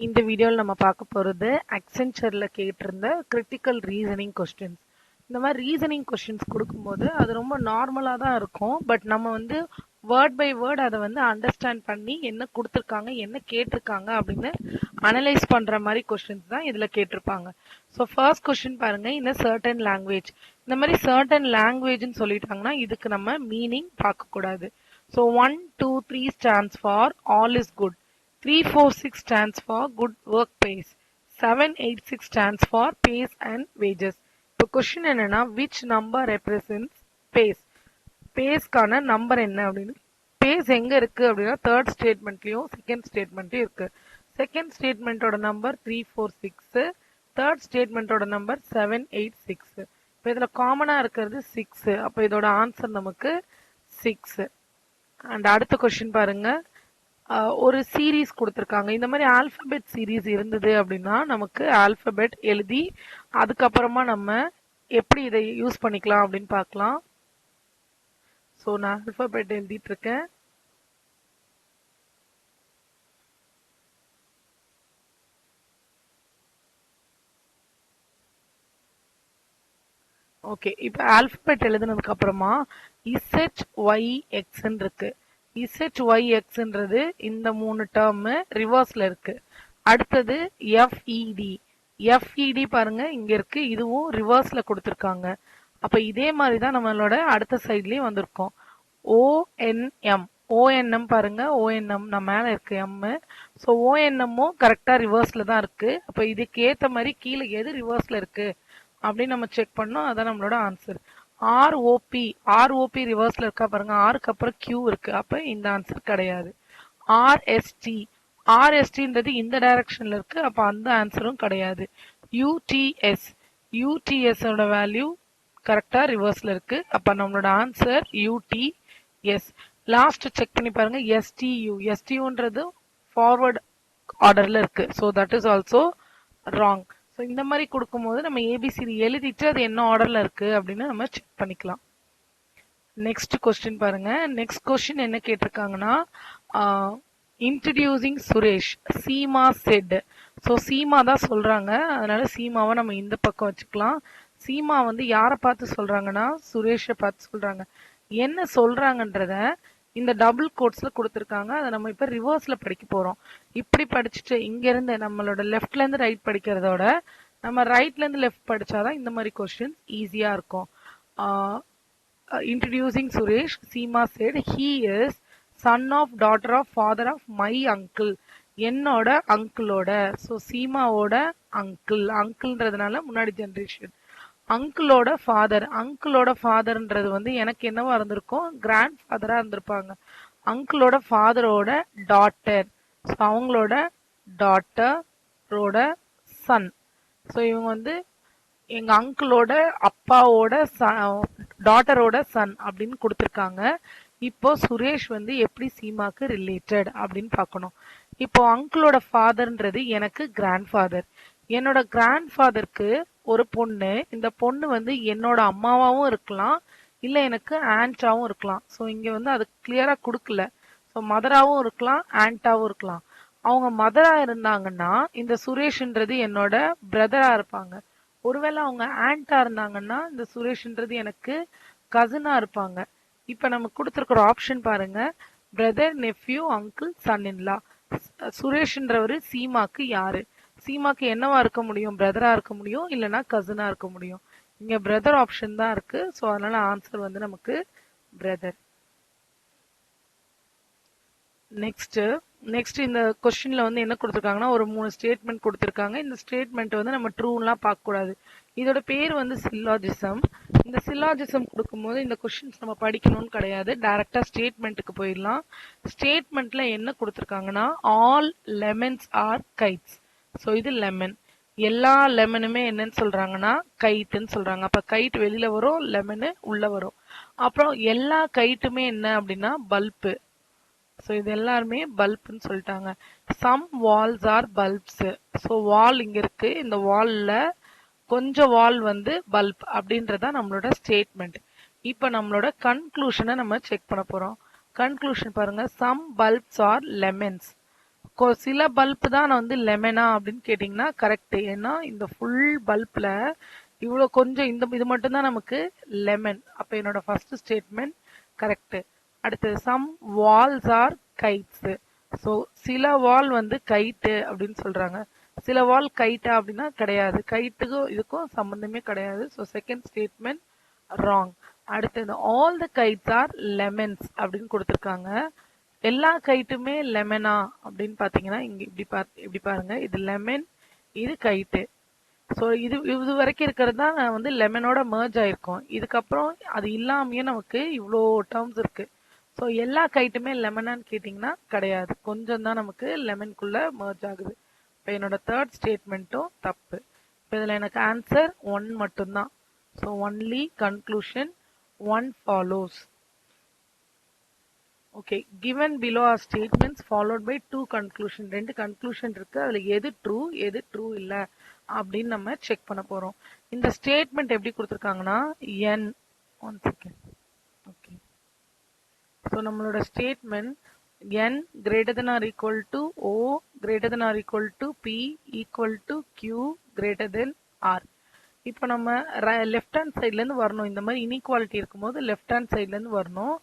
இந்த வீடியோவில் நம்ம பார்க்க போகிறது அக்சென்ச்சரில் கேட்டிருந்த கிரிட்டிக்கல் ரீசனிங் கொஸ்டின்ஸ். இந்த மாதிரி ரீசனிங் கொஸ்டின்ஸ் கொடுக்கும்போது அது ரொம்ப நார்மலாக தான் இருக்கும். பட் நம்ம வந்து வேர்ட் பை வேர்ட் அதை வந்து அண்டர்ஸ்டாண்ட் பண்ணி என்ன கொடுத்துருக்காங்க என்ன கேட்டிருக்காங்க அப்படின்னு அனலைஸ் பண்ணுற மாதிரி கொஸ்டின்ஸ் தான் இதில் கேட்டிருப்பாங்க. ஸோ ஃபர்ஸ்ட் கொஸ்டின் பாருங்கள், இந்த சர்டன் லாங்குவேஜ். இந்த மாதிரி சர்டன் லாங்குவேஜ்னு சொல்லிட்டாங்கன்னா இதுக்கு நம்ம மீனிங் பார்க்கக்கூடாது. So 1, 2, 3 stands for all is good. 3, 4, 6 stands for good work pays. 7, 8, 6 stands for pays and wages. இப்போ கொஸ்டின் என்னன்னா which number represents pays? பேஸ்க்கான நம்பர் என்ன அப்படின்னு, பேஸ் எங்க இருக்கு அப்படின்னா தேர்ட் ஸ்டேட்மெண்ட்லயும் செகண்ட் ஸ்டேட்மெண்ட்லயும் இருக்கு. செகண்ட் ஸ்டேட்மெண்ட்டோட நம்பர் 3, 4, 6, தேர்ட் ஸ்டேட்மெண்ட்டோட நம்பர் 7, 8, 6. இப்போ இதுல காமனா இருக்கிறது 6. அப்போ இதோட ஆன்சர் நமக்கு 6. அண்ட் அடுத்த கொஸ்டின் பாருங்க, ஒரு சீரீஸ் கொடுத்துருக்காங்க. இந்த மாதிரி ஆல்பபெட் சீரீஸ் இருந்தது அப்படின்னா நமக்கு ஆல்பபெட் எழுதி அதுக்கப்புறமா நம்ம எப்படி இதை யூஸ் பண்ணிக்கலாம் அப்படின்னு பார்க்கலாம். ஸோ நான் ஆல்பபெட் எழுதிட்டு இருக்கேன். ஓகே, இப்போ ஆல்பபெட் எழுதுனதுக்கு அப்புறமா ZYX இருக்கு. ZYXன்றது இந்த 3 டேர்ம் ரிவர்ஸ்ல இருக்கு. அடுத்தது FED பாருங்க இங்க இருக்கு, இதுவும் ரிவர்ஸ்ல கொடுத்துருக்காங்க. அப்ப இதே மாதிரி தான் நம்மளோட அடுத்த சைட்லயும் வந்திருக்கோம். ONM பாருங்க, ONM நம்ம மேல இருக்கு M. ஸோ ONMமும் கரெக்டா ரிவர்ஸ்ல தான் இருக்கு. அப்ப இதுக்கு ஏத்த மாதிரி கீழே எது ரிவர்ஸ்ல இருக்கு அப்படின்னு நம்ம செக் பண்ணோம். அதான் நம்மளோட ஆன்சர். ROP ரிவர்ஸ்ல இருக்கா பாருங்க, ஆருக்கு அப்புறம் Q இருக்கு. அப்ப இந்த ஆன்சர் கிடையாது. RSTன்றது இந்த டைரக்ஷன்ல இருக்கு. அப்ப அந்த ஆன்சரும் கிடையாது. UTS ஓட வேல்யூ கரெக்டா ரிவர்ஸ்ல இருக்கு. அப்ப நம்மளோட ஆன்சர் UTS. லாஸ்ட் செக் பண்ணி பாருங்க, STUன்றது ஃபார்வர்ட் ஆர்டர்ல இருக்கு. So that is also wrong. So இந்த மாதிரி கொடுக்கும்போது நம்ம ஏபிசிடி எழுதிட்டு அது என்ன ஆர்டர்ல இருக்கு அப்படின்னு நம்ம செக் பண்ணிக்கலாம். நெக்ஸ்ட் கொஸ்டின் பாருங்க. நெக்ஸ்ட் கொஸ்டின் என்ன கேட்டிருக்காங்கன்னா, introducing Suresh Seema said. So Seema தான் சொல்றாங்க, அதனால சீமாவை நம்ம இந்த பக்கம் வச்சுக்கலாம். சீமா வந்து யாரை பார்த்து சொல்றாங்கன்னா சுரேஷை பார்த்து சொல்றாங்க. என்ன சொல்றாங்கன்றத இந்த டபுள் கோட்ஸ்ல கொடுத்துருக்காங்க. அதை நம்ம இப்ப ரிவர்ஸ்ல படிக்க போறோம். இப்படி படிச்சுட்டு இங்க இருந்து நம்மளோட லெஃப்ட்ல இருந்து ரைட் படிக்கிறதோட நம்ம ரைட்ல இருந்து லெஃப்ட் படிச்சாதான் இந்த மாதிரி கொஸ்டின் ஈஸியா இருக்கும். Introducing Suresh, Seema said he is son of daughter of father of my uncle. என்னோட அங்கிளோட, ஸோ சீமாவோட அங்கிள்ன்றதுனால முன்னாடி ஜென்ரேஷன். அங்கிளோட ஃபாதர்ன்றது வந்து எனக்கு என்னவா இருந்திருக்கும், கிராண்ட் ஃபாதரா இருந்திருப்பாங்க. அங்கிளோட ஃபாதரோட டாட்டர், ஸோ அவங்களோட டாட்டரோட சன். ஸோ இவங்க வந்து எங்க அங்கிளோட அப்பாவோட டாட்டரோட சன் அப்படின்னு கொடுத்துருக்காங்க. இப்போ சுரேஷ் வந்து எப்படி சீமாக்கு ரிலேட்டட் அப்படின்னு பார்க்கணும். இப்போ அங்கிளோட ஃபாதர்ன்றது எனக்கு கிராண்ட் ஃபாதர். என்னோட கிராண்ட் ஃபாதருக்கு ஒரு பொண்ணு, இந்த பொண்ணு வந்து என்னோட அம்மாவாவும் இருக்கலாம், இல்ல எனக்கு ஆன்டாவும் இருக்கலாம். ஸோ இங்க வந்து அது கிளியரா கொடுக்கல. ஸோ மதராவும் இருக்கலாம், ஆன்டாவும் இருக்கலாம். அவங்க மதரா இருந்தாங்கன்னா இந்த சுரேஷ்ன்றது என்னோட பிரதரா இருப்பாங்க. ஒருவேளை அவங்க ஆன்டா இருந்தாங்கன்னா இந்த சுரேஷ்ன்றது எனக்கு கசினா இருப்பாங்க. இப்ப நம்ம கொடுத்துருக்கிற ஆப்ஷன் பாருங்க, brother, nephew, uncle, son in law. சுரேஷ்ன்றவரு சீமாக்கு யாரு? சீமாக்கு என்னவா இருக்க முடியும்? பிரதரா இருக்க முடியும், இல்லைன்னா கசினா இருக்க முடியும். இங்க பிரதர் ஆப்ஷன் தான் இருக்கு. ஸோ அதனால ஆன்சர் வந்து நமக்கு பிரதர். நெக்ஸ்ட் இந்த கொஸ்டின்ல வந்து என்ன கொடுத்துருக்காங்கன்னா ஒரு 3 ஸ்டேட்மெண்ட் கொடுத்துருக்காங்க. இந்த ஸ்டேட்மெண்ட் வந்து நம்ம ட்ரூலாம் பார்க்க கூடாது. இதோட பேர் வந்து சில்லாஜிசம். இந்த சில்லாஜிசம் கொடுக்கும்போது இந்த கொஸ்டின்ஸ் நம்ம படிக்கணும்னு கிடையாது, டைரக்டா ஸ்டேட்மெண்ட்டுக்கு போயிடலாம். ஸ்டேட்மெண்ட்ல என்ன கொடுத்துருக்காங்கன்னா all lemons are kites. So இது லெமன். எல்லா லெமனுமே என்னன்னு சொல்றாங்கன்னா கைட்டுன்னு சொல்றாங்க. அப்ப கைட் வெளியில வரும், லெமனு உள்ள வரும். அப்புறம் எல்லா கைட்டுமே என்ன அப்படின்னா பல்பு. ஸோ இது எல்லாருமே பல்ப்னு சொல்லிட்டாங்க. Some walls are bulbs. So wall இங்க இருக்கு, இந்த வால்ல கொஞ்சம் வால் வந்து பல்ப் அப்படின்றதான் நம்மளோட ஸ்டேட்மெண்ட். இப்போ நம்மளோட கன்க்ளூஷனை நம்ம செக் பண்ண போறோம். கன்க்ளூஷன் பாருங்க, சம் பல்ப்ஸ் ஆர் லெமன்ஸ். சில பல்ப் தான் வந்து லெமனா அப்படின்னு கேட்டிங்கன்னா கரெக்ட். ஏன்னா இந்த ஃபுல் பல்ப்ல இவ்வளோ கொஞ்சம் இது மட்டும் தான் நமக்கு லெமன். அப்ப என்னோட ஃபர்ஸ்ட் ஸ்டேட்மெண்ட் கரெக்ட். அடுத்தது some walls are kites. So சில வால் வந்து கைட்டு அப்படின்னு சொல்றாங்க. சில வால் கைட்டா அப்படின்னா கிடையாது. கைட்டுக்கும் இதுக்கும் சம்பந்தமே கிடையாது. So second statement wrong. அடுத்தது all the kites are lemons அப்படின்னு கொடுத்துருக்காங்க. எல்லா கைட்டுமே லெமனா அப்படின்னு பாத்தீங்கன்னா இங்க இப்படி பாருங்க, இது லெமன், இது கைட்டு. ஸோ இது வரைக்கும் இருக்கிறது தான் வந்து லெமனோட மர்ஜ் ஆயிருக்கும். இதுக்கப்புறம் அது இல்லாமயே நமக்கு இவ்வளோ டேர்ம்ஸ் இருக்கு. ஸோ எல்லா கைட்டுமே லெமனான்னு கேட்டிங்கன்னா கிடையாது. கொஞ்சம் தான் நமக்கு லெமனுக்குள்ள மர்ஜ் ஆகுது. இப்போ என்னோட தேர்ட் ஸ்டேட்மெண்ட்டும் தப்பு. இப்போ இதில் எனக்கு ஆன்சர் 1 மட்டும்தான். So only conclusion 1 follows. Okay, given below are statements followed by 2 conclusion. 2 conclusion இருக்கு. அதுல எது ட்ரூ எது ட்ரூ இல்ல அப்படின்னு நம்ம செக் பண்ண போறோம். இந்த ஸ்டேட்மெண்ட் எப்படி கொடுத்துருக்காங்கன்னா n 1 செகண்ட். ஓகே, ஸோ நம்மளோட statement n greater than or equal to o greater than or equal to p equal to q greater than r. இப்போ நம்ம லெஃப்ட் ஹேண்ட் சைட்ல இருந்து வரணும். இந்த மாதிரி இன்இக்வாலிட்டி இருக்கும்போது லெஃப்ட் ஹேண்ட் சைட்ல இருந்து வரணும்.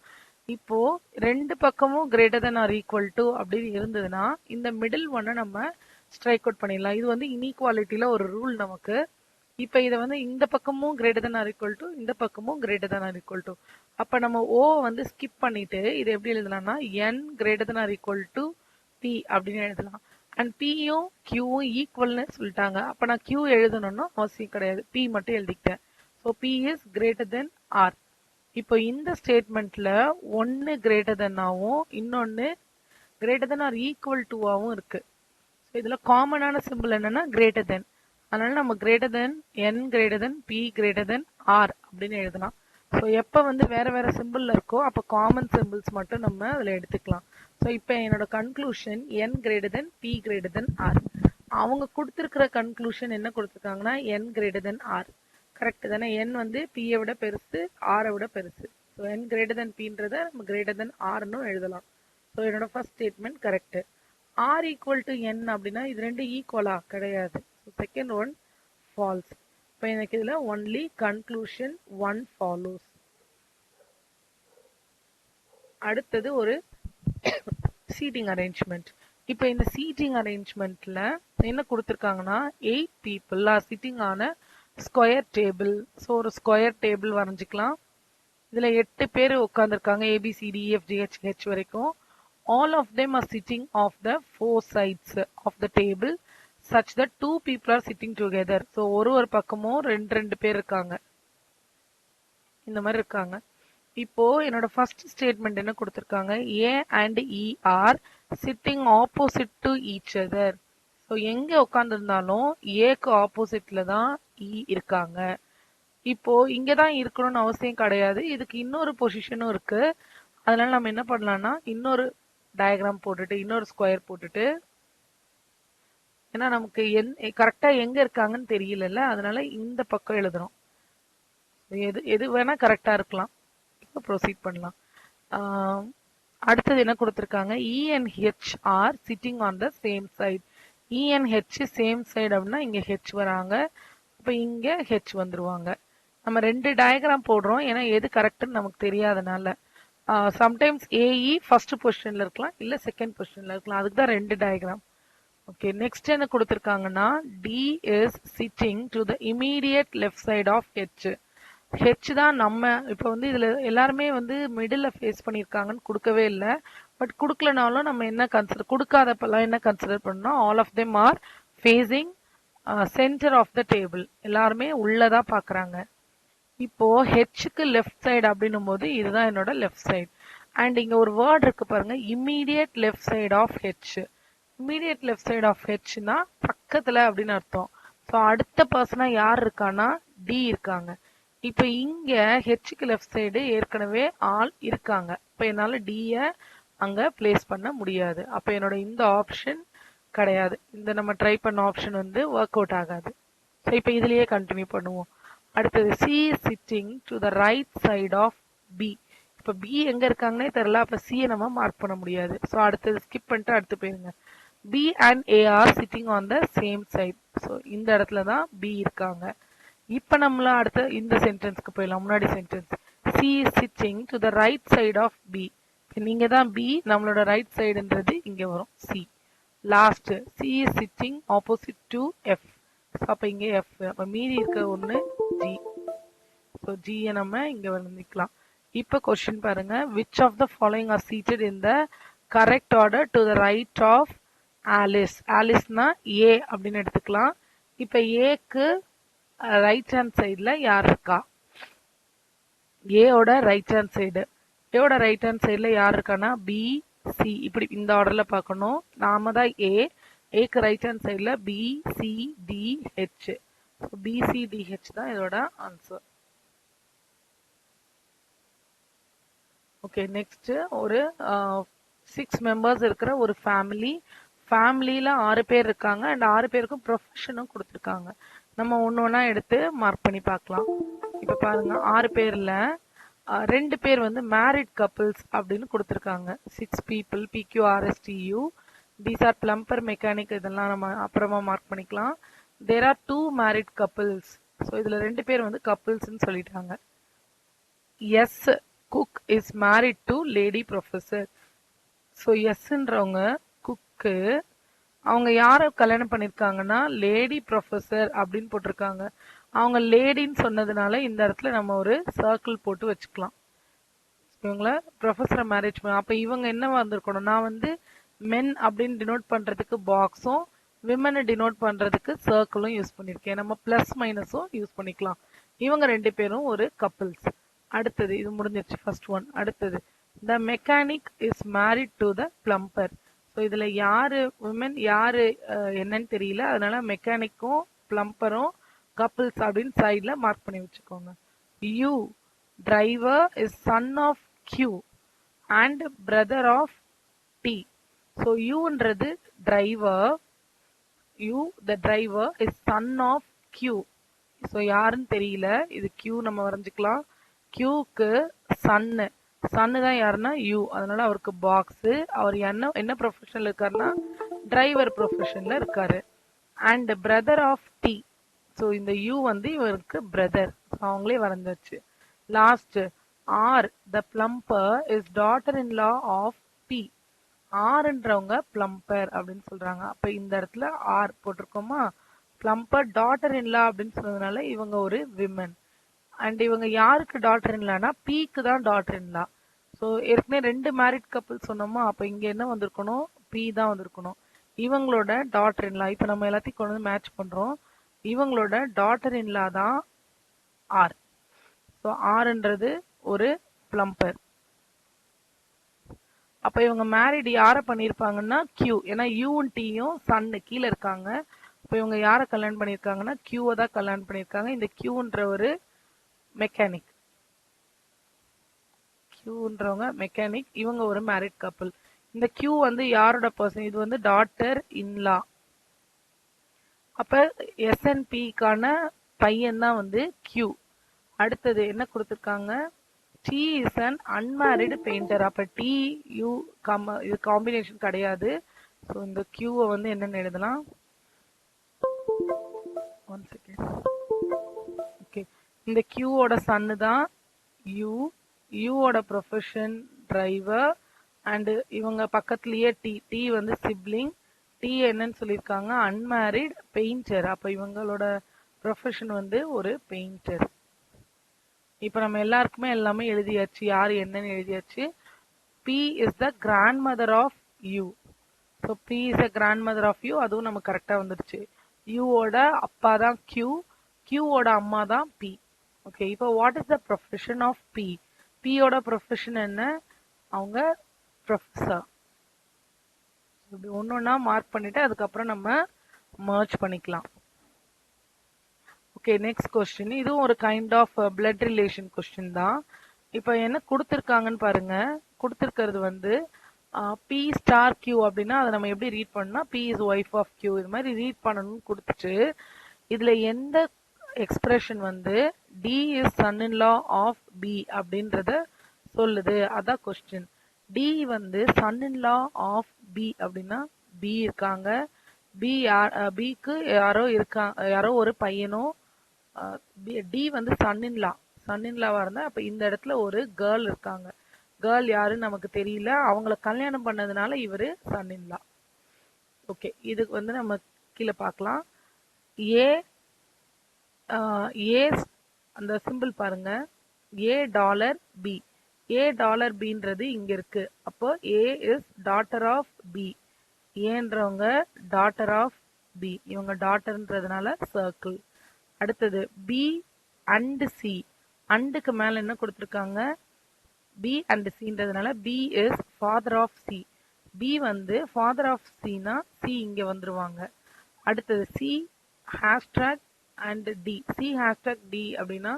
இப்போ ரெண்டு பக்கமும் greater than or equal to அப்படின்னு இருந்ததுன்னா இந்த மிடில் ஒன்னை நம்ம ஸ்ட்ரைக் அவுட் பண்ணிடலாம். இது வந்து இன்இக்வாலிட்டியில ஒரு ரூல் நமக்கு. இப்போ இதை வந்து இந்த பக்கமும் greater than or equal to இந்த பக்கமும் greater than or equal to, அப்போ நம்ம ஓ வந்து ஸ்கிப் பண்ணிட்டு இது எப்படி எழுதலாம்னா N greater than or equal to P அப்படின்னு எழுதலாம். அண்ட் பியும் கியூவும் ஈக்குவல்னு சொல்லிட்டாங்க. அப்போ நான் கியூ எழுதணும்னு அவசியம் கிடையாது, பி மட்டும் எழுதிக்கிட்டேன். So B is greater than R. இப்போ இந்த ஸ்டேட்மெண்ட்ல ஒன்னு கிரேட்டர் தென்னாவும் இன்னொன்னு கிரேட்டர் தென் ஆர் ஈக்குவல் டுவாவும் இருக்கு. ஸோ இதுல காமனான சிம்பிள் என்னன்னா கிரேட்டர் தென். அதனால நம்ம greater than N greater than P greater than R அப்படின்னு எழுதலாம். ஸோ எப்போ வந்து வேற வேற சிம்பிள்ல இருக்கோ அப்போ காமன் சிம்பிள்ஸ் மட்டும் நம்ம அதில் எடுத்துக்கலாம். ஸோ இப்போ என்னோட conclusion N greater than P greater than R. அவங்க கொடுத்துருக்கிற கன்க்ளூஷன் என்ன கொடுத்துருக்காங்கன்னா N greater than R. Correct தானே? என் வந்து பியை விட பெருசு, ஆரை விட பெருசு. ஸோ என் கிரேட்டர் தென் பின்றத நம்ம கிரேட்டர் தென் ஆர்னு எழுதலாம். ஸோ என்னோட first statement correct. R equal to N அப்படின்னா இது ரெண்டு ஈக்குவலா கிடையாது. So second one false. இப்போ எனக்கு இதுல ஒன்லி கன்க்ளூஷன் 1 follows. அடுத்தது ஒரு சீட்டிங் அரேஞ்ச்மெண்ட். இப்போ இந்த சீட்டிங் அரேஞ்ச்மெண்ட்ல என்ன கொடுத்துருக்காங்கன்னா 8 people are sitting on a square table. So ஒரு ஸ்கொயர் டேபிள் வரைஞ்சிக்கலாம். இதுல 8 பேர் உட்காந்துருக்காங்க, ABCDEFGH வரைக்கும். All of them are sitting off the 4 sides of the table such that 2 people are sitting together. So ஒரு பக்கமும் ரெண்டு பேர் இருக்காங்க, இந்த மாதிரி இருக்காங்க. இப்போ என்னோட ஃபர்ஸ்ட் ஸ்டேட்மெண்ட் என்ன கொடுத்துருக்காங்க, A and E are sitting opposite to each other. So எங்க உட்காந்துருந்தாலும் ஏக்கு ஆப்போசிட்ல தான் இ இருக்காங்க. இப்போ இங்கதான் இருக்கணும்னு அவசியம் கிடையாது, இதுக்கு இன்னொரு பொசிஷனும் இருக்கு. அதனால நம்ம என்ன பண்ணலாம்னா இன்னொரு டயக்ராம் போட்டுட்டு இன்னொரு ஸ்கொயர் போட்டுட்டு, ஏன்னா நமக்கு கரெக்டா எங்க இருக்காங்கன்னு தெரியல, அதனால இந்த பக்கம் எழுதுறோம். எது வேணா கரெக்டா இருக்கலாம். இப்போ ப்ரொசீட் பண்ணலாம். அடுத்தது என்ன கொடுத்துருக்காங்க, E and H are sitting on the same side. E and H same side அப்படின்னா இங்க H வராங்க, அப்ப இங்க H வந்துருவாங்க. நம்ம ரெண்டு டயக்ராம் போடுறோம், ஏன்னா எது கரெக்ட்னு நமக்கு தெரியாதனால. சம்டைம்ஸ் ஏஇ ஃபர்ஸ்ட் பொசிஷன்ல இருக்கலாம், இல்ல செகண்ட் பொசிஷன்ல இருக்கலாம். அதுக்கு தான் ரெண்டு டயக்ராம். ஓகே, நெக்ஸ்ட் என்ன கொடுத்துருக்காங்கன்னா D is sitting to the immediate left side of H. H தான் நம்ம இப்போ வந்து இதுல எல்லாருமே வந்து மிடில் ஃபேஸ் பண்ணியிருக்காங்கன்னு கொடுக்கவே இல்லை. பட் கொடுக்கலனாலும் நம்ம என்ன கன்சிடர், கொடுக்காதப்பெல்லாம் என்ன கன்சிடர் பண்ணோம், all of them are facing centre of the table. எல்லாருமே உள்ளதா பாக்குறாங்க. இப்போ ஹெச்சுக்கு லெஃப்ட் சைடு அப்படின்னும் போது இதுதான் என்னோட லெஃப்ட் சைடு. அண்ட் இங்க ஒரு வேர்ட் இருக்கு பாருங்க, immediate left side of H. Immediate left side of ஹெச்னா பக்கத்துல அப்படின்னு அர்த்தம். ஸோ அடுத்த பர்சனா யார் இருக்கான்னா டி இருக்காங்க. இப்ப இங்க ஹெச்சுக்கு லெஃப்ட் சைடு ஏற்கனவே ஆள் இருக்காங்க. இப்ப என்னால டிய அங்க பிளேஸ் பண்ண முடியாது. அப்ப என்னோட இந்த ஆப்ஷன் கிடையாது, இந்த நம்ம ட்ரை பண்ண ஆப்ஷன் வந்து ஒர்க் அவுட் ஆகாது. ஸோ இப்ப இதுலயே கண்டினியூ பண்ணுவோம். அடுத்தது C sitting to the right side of B. இப்ப பி எங்க இருக்காங்கன்னே தெரியல, அப்ப சியை நம்ம மார்க் பண்ண முடியாது. ஸோ அடுத்தது ஸ்கிப் பண்ணிட்டு அடுத்து போயிருங்க. B and A are sitting on the same side. So இந்த இடத்துல தான் B இருக்காங்க. இப்போ நம்மள அடுத்த இந்த சென்டென்ஸ்க்கு போயிடலாம். முன்னாடி sentence C is sitting to the right side of B. நீங்க தான் B, நம்மளோட ரைட் சைடுன்றது இங்க வரும் C. Last C is sitting opposite to F. அப்ப இங்க F. அப்ப மீதி இருக்க ஒன்று G. ஸோ G நம்ம இங்க வந்துக்கலாம். இப்போ கொஸ்டின் பாருங்க, which of the following are seated in the correct order to the right of Alice? ஆலிஸ்னா A அப்படின்னு எடுத்துக்கலாம். இப்போ ஏக்கு ரைட் ஹேண்ட் சைடில் யார் இருக்கா? ஏயோட ரைட் ஹேண்ட் சைடு, ஏயோட ரைட் ஹேண்ட் சைடில் யார் இருக்கான்னா பி சி, இப்படி இந்த ஆர்டரில் பார்க்கணும். நாம தான் ஏக்கு ரைட் ஹேண்ட் சைடில் பி சி டி ஹெச். பிசிடிஹெச் தான் இதோட ஆன்சர். ஓகே, நெக்ஸ்ட் ஒரு 6 மெம்பர்ஸ் இருக்கிற ஒரு ஃபேமிலியில 6 பேர் இருக்காங்க அண்ட் 6 பேருக்கும் ப்ரொஃபஷனும் கொடுத்துருக்காங்க. நம்ம ஒன்று ஒன்றா எடுத்து மார்க் பண்ணி பார்க்கலாம். இப்போ பாருங்க, 6 பேர்ல 2 பேர் வந்து மேரிட் கப்பிள்ஸ் அப்படின்னு கொடுத்துருக்காங்க. 6 people, PQRSTU. These are plumber, mechanic, இதெல்லாம் நம்ம அப்புறமா மார்க் பண்ணிக்கலாம். There are 2 married couples. So இதில் 2 பேர் வந்து கப்பிள்ஸ்ன்னு சொல்லிட்டாங்க. S cook is married to lady professor. So எஸ்ன்றவங்க குக்கு, அவங்க யாரை கல்யாணம் பண்ணியிருக்காங்கன்னா லேடி ப்ரொஃபஸர் அப்படின்னு போட்டிருக்காங்க. அவங்க லேடின்னு சொன்னதுனால இந்த இடத்துல நம்ம ஒரு சர்க்கிள் போட்டு வச்சுக்கலாம். இவங்கள ப்ரொஃபஸரை மேரேஜ் பண்ண, அப்போ இவங்க என்ன வந்திருக்கணும், நான் வந்து மென் அப்படின்னு டினோட் பண்ணுறதுக்கு பாக்ஸும் விமனை டினோட் பண்ணுறதுக்கு சர்க்கிளும் யூஸ் பண்ணியிருக்கேன். நம்ம ப்ளஸ் மைனஸும் யூஸ் பண்ணிக்கலாம். இவங்க 2 பேரும் ஒரு கப்பிள்ஸ். அடுத்தது, இது முடிஞ்சிருச்சு ஃபர்ஸ்ட் ஒன். அடுத்தது, த mechanic is married to the plumber. So இதில் யாரு விமன் யாரு என்னன்னு தெரியல, அதனால மெக்கானிக்கும் பிளம்பரும் கப்பிள்ஸ் அப்படின்னு சைடில் மார்க் பண்ணி வச்சுக்கோங்க. U driver is son of Q and brother of T. So யூன்றது driver, U the driver is son of Q. So யாருன்னு தெரியல, இது கியூ நம்ம வரைஞ்சிக்கலாம். கியூக்கு சன்னு, சன்னு தான் யாருன்னா யூ, அதனால அவருக்கு பாக்ஸு. அவர் என்ன ப்ரொஃபஷனில் இருக்காருன்னா டிரைவர் ப்ரொஃபஷனில் இருக்காரு. And brother of T, so இந்த யூ வந்து இவருக்கு பிரதர், அவங்களே வரைஞ்சாச்சு. Last, R the plumber is daughter in law of P. ஆர்ன்றவங்க பிளம்பர் அப்படின்னு சொல்றாங்க. அப்ப இந்த இடத்துல ஆர் போட்டிருக்கோமா, பிளம்பர் டாட்டர் இன் லா அப்படின்னு சொன்னதுனால இவங்க ஒரு விமன். அண்ட் இவங்க யாருக்கு டாட்டர் இன்லானா பீக்கு தான் டாட்டர் இன்லா. ஸோ ஏற்கனவே 2 மேரிட் கப்பிள் சொன்னோமா, அப்போ இங்க என்ன வந்திருக்கணும், பி தான் வந்திருக்கணும். இவங்களோட டாட்டர் இன்லா, இப்போ நம்ம எல்லாத்தையும் கொண்டு வந்து மேட்ச் பண்றோம். இவங்களோட டாட்டர் இன்லா தான் ஆர். ஸோ ஆர்ன்றது ஒரு பிளம்பர். அப்ப இவங்க மேரிட் யாரை பண்ணியிருப்பாங்கன்னா கியூ, ஏன்னா யூன் டீயும் சன்னு கீழே இருக்காங்க. இப்போ இவங்க யாரை கல்யாணம் பண்ணியிருக்காங்கன்னா கியூவை தான் கல்யாணம் பண்ணியிருக்காங்க. இந்த கியூன்ற ஒரு மெக்கானிக், கியூன்றவங்க மெக்கானிக், இவங்க ஒரு மேரிட் கப்பிள். இந்த கியூ வந்து யாரோட பர்சன், இது வந்து டாட்டர் இன்லா. அப்ப எஸ்என்பிக்கான பையன் தான் வந்து கியூ. அடுத்தது என்ன கொடுத்துருக்காங்க, D is an unmarried painter. அப்ப டி யூ இது காம்பினேஷன் கிடையாது. ஸோ இந்த கியூவை வந்து என்னன்னு எழுதலாம், ஒன் செகண்ட். ஓகே, இந்த கியூவோட சன்னு தான் யூ, யூவோட ப்ரொஃபஷன் டிரைவர். அண்டு இவங்க பக்கத்துலயே டி, டி வந்து சிப்ளிங். டி என்னன்னு சொல்லியிருக்காங்க, அன்மேரிட் பெயிண்டர். அப்ப இவங்களோட ப்ரொஃபஷன் வந்து ஒரு பெயிண்டர். இப்ப நம்ம எல்லாருக்குமே எல்லாமே எழுதியாச்சு, யாரு என்னன்னு எழுதியாச்சு. B is the grandmother of U. ஸோ B is the grandmother of U, அதுவும் நம்ம கரெக்டா வந்துடுச்சு. யூவோட அப்பா தான் கியூ, கியூவோட அம்மா தான் பி. ஓகே, இப்போ what is the profession of B? பியோட ப்ரொஃபஷன் என்ன, அவங்க ப்ரொஃபஸர். இப்படி ஒன்னொன்னா மார்க் பண்ணிட்டு அதுக்கப்புறம் நம்ம மர்ஜ் பண்ணிக்கலாம். Okay, next question. இதுவும் ஒரு kind of blood relation question தான். இப்போ என்ன கொடுத்துருக்காங்கன்னு பாருங்க. கொடுத்துருக்கிறது வந்து பி ஸ்டார் கியூ அப்படின்னா அதை நம்ம எப்படி ரீட் பண்ணா, B is wife of Q, இது மாதிரி ரீட் பண்ணணும்னு கொடுத்துட்டு இதுல எந்த எக்ஸ்பிரஷன் வந்து D is son in law of B அப்படின்றத சொல்லுது, அதான் கொஸ்டின். டி வந்து son in law of B அப்படின்னா பி இருக்காங்க. பிக்கு யாரோ ஒரு பையனும், டி வந்து சன்னின்லாவா இருந்தா, அப்ப இந்த இடத்துல ஒரு கேர்ள் இருக்காங்க. கேர்ள் யாருன்னு நமக்கு தெரியல. அவங்கள கல்யாணம் பண்ணதுனால இவரு சன்னின்லா. ஓகே, இதுக்கு வந்து நம்ம கீழே பார்க்கலாம். ஏ ஏ அந்த சிம்பிள் பாருங்க, A dollar B. A dollar பின்றது இங்க இருக்கு. அப்போ A is daughter of B. ஏன்றவங்க டாட்டர் ஆஃப் பி. இவங்க டாட்டர்ன்றதுனால சர்க்கிள். அடுத்தது பி அண்ட் சி. அண்டுக்கு மேல என்ன கொடுத்துருக்காங்க? பி அண்ட் சின்றதுனால B is father of C. B வந்து ஃபாதர் ஆஃப் சினா சி இங்க வந்துருவாங்க. அடுத்தது C hashtag and D. C hashtag D அப்படின்னா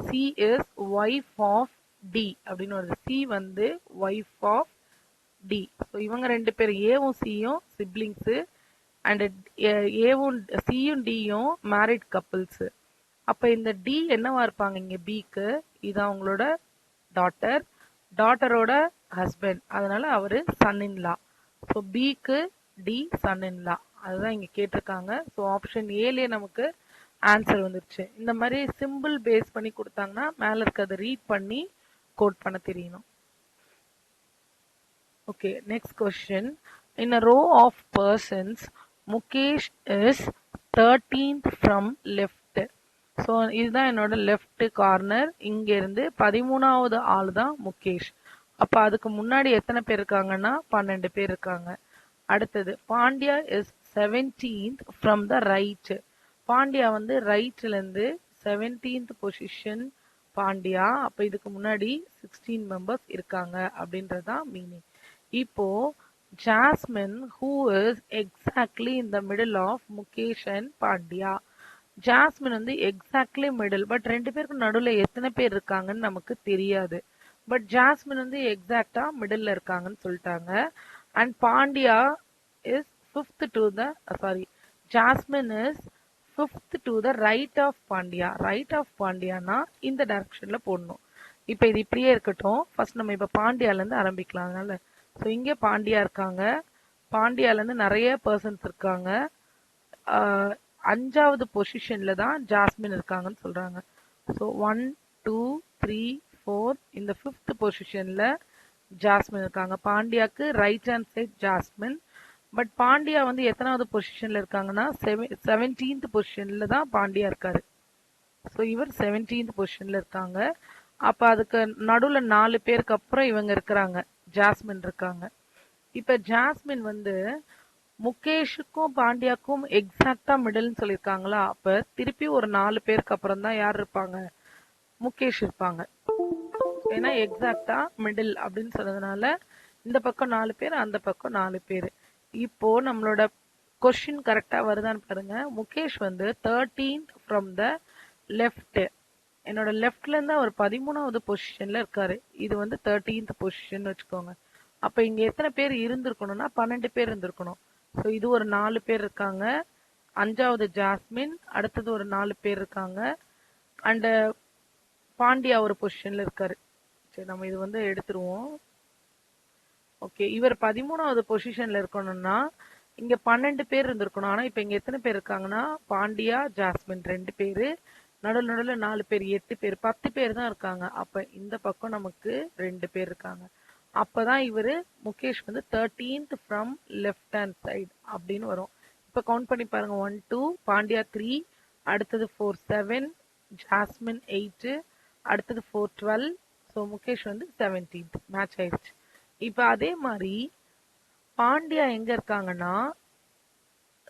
C is wife of D அப்படின்னு வருது. சி வந்து ஒய்ஃப் ஆஃப் டி. ஸோ இவங்க ரெண்டு பேரும் ஏவும் சியும் சிப்ளிங்ஸு. அண்ட் ஏவும் சியும் டியும் மேரிட் கப்பிள்ஸ். அப்ப இந்த டி என்னவா இருப்பாங்க இங்க பிக்கு? இது அவங்களோட டாட்டர், டாட்டரோட ஹஸ்பண்ட். அதனால அவரு சன் இன் லா. ஸோ பிக்கு டி சன் இன் லா. அதுதான் இங்க கேட்டிருக்காங்க. ஸோ ஆப்ஷன் ஏலயே நமக்கு ஆன்சர் வந்துருச்சு. இந்த மாதிரி சிம்பிள் பேஸ் பண்ணி கொடுத்தாங்கன்னா மேல இருக்கிறத ரீட் பண்ணி கோட் பண்ண தெரியணும். Okay, next question. In a row of persons, Mukesh is 13th from left. So இதுதான் என்னோட லெஃப்ட் கார்னர். இங்க இருந்து 13வது ஆள் தான் முகேஷ். அப்ப அதுக்கு முன்னாடி எத்தனை பேர் இருக்காங்கன்னா 12 பேர் இருக்காங்க. அடுத்தது Pandya is 17th from the right. Pandya வந்து ரைட்ல இருந்து 17th பொசிஷன் பாண்டியா. அப்ப இதுக்கு முன்னாடி 16 மெம்பர்ஸ் இருக்காங்க அப்படின்றதான் மீனிங். இப்போ jasmine who is exactly in the middle of Mukesh and Pandya. Jasmine வந்து எக்ஸாக்ட்லி மிடில். பட் ரெண்டு பேருக்கும் நடுவுல எத்தனை பேர் இருக்காங்கன்னு நமக்கு தெரியாது. பட் ஜாஸ்மின் வந்து எக்ஸாக்டா மிடில்ல இருக்காங்கன்னு சொல்லிட்டாங்க. And Pandya is fifth to the Jasmine is fifth to the right of Pandya. Right of பாண்டியானா இந்த டைரக்ஷன்ல போடணும். இப்ப இது இப்படியே இருக்கட்டும். ஃபர்ஸ்ட் நம்ம இப்ப பாண்டியால இருந்து ஆரம்பிக்கலாம். அதனால ஸோ இங்க பாண்டியா இருக்காங்க. பாண்டியால இருந்து நிறைய பர்சன்ஸ் இருக்காங்க. 5வது பொசிஷன்ல தான் ஜாஸ்மின் இருக்காங்கன்னு சொல்றாங்க. ஸோ 1 2 3 4 இந்த 5th பொசிஷன்ல ஜாஸ்மின் இருக்காங்க. பாண்டியாக்கு right hand side Jasmine. But Pandya வந்து எத்தனாவது பொசிஷன்ல இருக்காங்கன்னா 17th பொசிஷன்ல தான் பாண்டியா இருக்காரு. ஸோ இவர் 17th பொசிஷன்ல இருக்காங்க. அப்ப அதுக்கு நடுவுல 4 பேருக்கு அப்புறம் இவங்க இருக்கிறாங்க, ஜாஸ்மின் இருக்காங்க. இப்ப ஜாஸ்மின் வந்து முகேஷுக்கும் பாண்டியாக்கும் எக்ஸாக்டா மிடில்னு சொல்லியிருக்காங்களா? அப்ப திருப்பி ஒரு 4 பேருக்கு அப்புறம் தான் யார் இருப்பாங்க? முகேஷ் இருப்பாங்க. ஏன்னா எக்ஸாக்டா மிடில் அப்படின்னு சொன்னதுனால இந்த பக்கம் 4 பேர், அந்த பக்கம் 4 பேர். இப்போ நம்மளோட கொஸ்டின் கரெக்டா வருதான்னு பாருங்க. முகேஷ் வந்து 13th from the left. என்னோட லெஃப்ட்ல இருந்து அவர் 13வது பொசிஷன்ல இருக்காரு. இது வந்து 13th பொசிஷன் வச்சுக்கோங்க. அப்ப இங்க எத்தனை பேர் இருந்திருக்கணும்னா 12 பேர் இருந்திருக்கணும். ஸோ இது ஒரு 4 பேர் இருக்காங்க. 5வது ஜாஸ்மின், அடுத்தது ஒரு 4 பேர் இருக்காங்க. அண்ட் பாண்டியா ஒரு பொசிஷன்ல இருக்காரு. சரி, நம்ம இது வந்து எடுத்துருவோம். ஓகே, இவர் 13வது பொசிஷன்ல இருக்கணும்னா இங்க 12 பேர் இருந்திருக்கணும். ஆனா இப்ப இங்க எத்தனை பேர் இருக்காங்கன்னா பாண்டியா ஜாஸ்மின் 2 பேரு, நடுவுல 4 பேர், 8 பேர், 10 பேர் தான் இருக்காங்க. அப்ப இந்த பக்கம் நமக்கு 2 பேர் இருக்காங்க. அப்பதான் இவரு முகேஷ் வந்து 13th from left hand side அப்படின்னு வரும். இப்ப கவுண்ட் பண்ணி பாருங்க. 1 2, பாண்டியா 3, அடுத்தது 4 7, ஜாஸ்மின் 8, அடுத்தது 4 12. ஸோ முகேஷ் வந்து 17th மேட்ச் ஆயிடுச்சு. இப்ப அதே மாதிரி பாண்டியா எங்க இருக்காங்கன்னா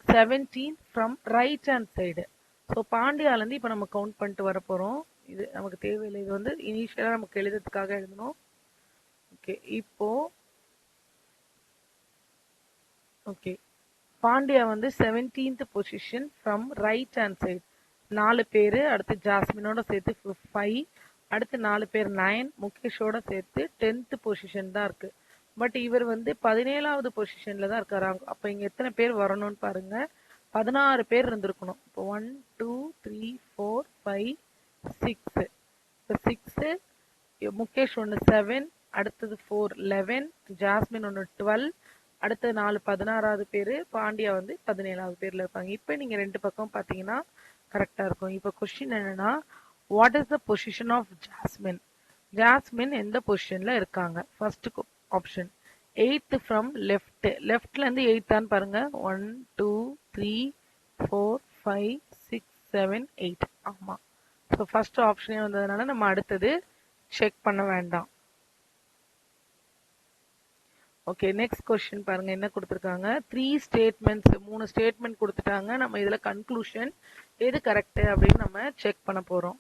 17th from right hand side. So பாண்டியால இருந்து இப்ப நம்ம கவுண்ட் பண்ணிட்டு வர போறோம். இது நமக்கு தேவையில்லை. இது வந்து இனிஷியலா நமக்கு எழுதுறதுக்காக எழுதணும். ஓகே, இப்போ ஓகே, பாண்டியா வந்து 17th position from right hand side. 4 பேரு, அடுத்து ஜாஸ்மினோட சேர்த்து 5, அடுத்து 4 பேர் 9, முகேஷோட சேர்த்து 10th பொசிஷன் தான் இருக்கு. பட் இவர் வந்து 17வது பொசிஷன்ல தான் இருக்காரு. அப்ப இங்க எத்தனை பேர் வரணும்னு பாருங்க. 16 பேர் இருந்திருக்கணும். இப்போ 1 2 3 4 5 6. இப்போ 6, முகேஷ் ஒன்று 7, அடுத்தது 4 11, ஜாஸ்மின் ஒன்று 12, அடுத்த 4 16வது பேரு, பாண்டியா வந்து 17வது பேர்ல இருப்பாங்க. இப்ப நீங்க 2 பக்கம் பாத்தீங்கன்னா கரெக்டா இருக்கும். இப்ப கொஸ்டின் என்னன்னா, what is the position of jasmine? Jasmine எந்த பொசிஷன்ல இருக்காங்க? First option 8th from left. லெஃப்ட்ல இருந்து 8th பாருங்க. 1 2 3 4 5 6 7 8. ஆமா. ஸோ ஃபர்ஸ்ட் ஆப்ஷனே வந்ததுனால நம்ம அடுத்தது செக் பண்ண வேண்டாம். ஓகே, நெக்ஸ்ட் கொஸ்டின் பாருங்க என்ன கொடுத்துருக்காங்க. 3 ஸ்டேட்மெண்ட்ஸ், 3 ஸ்டேட்மெண்ட் கொடுத்துட்டாங்க. நம்ம இதுல கன்க்ளூஷன் எது கரெக்ட் அப்படின்னு நம்ம செக் பண்ண போறோம்.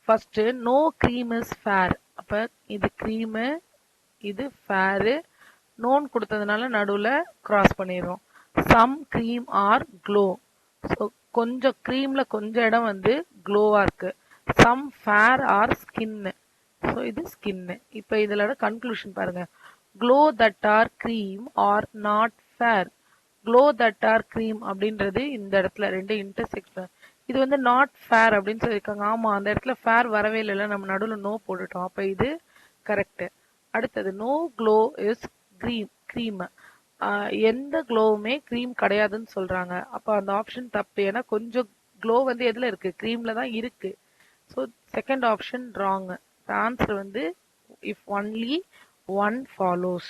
First, no cream is fair. அப்ப இது க்ரீம், இது ஃபேரு. நோன் கொடுத்ததுனால நடுவுல கிராஸ் பண்ணிடுறோம். Some cream are glow. So கொஞ்சம் க்ரீம்ல கொஞ்சம் இடம் வந்து க்ளோவா இருக்கு. Some fair are skin. So இது ஸ்கின். இப்போ இதோட கன்க்ளூஷன் பாருங்க. glow that are cream or not fair. glow that are cream அப்படின்றது இந்த இடத்துல ரெண்டு இன்டர்செக்ஷன். இது வந்து நாட் ஃபேர் அப்படின்னு சொல்லியிருக்காங்க. ஆமா, அந்த இடத்துல ஃபேர் வரவே இல்லை, நம்ம நடுவில் நோ போட்டுட்டோம். அப்ப இது கரெக்ட். அடுத்தது நோ க்ளோ இஸ் க்ரீம். எந்த க்ளோவுமே க்ரீம் கிடையாதுன்னு சொல்றாங்க. அப்ப அந்த ஆப்ஷன் தப்பு. ஏன்னா கொஞ்சம் க்ளோ வந்து எதுல இருக்கு? க்ரீம்ல தான் இருக்கு. So second option wrong. Answer வந்து இஃப் ஒன்லி one follows.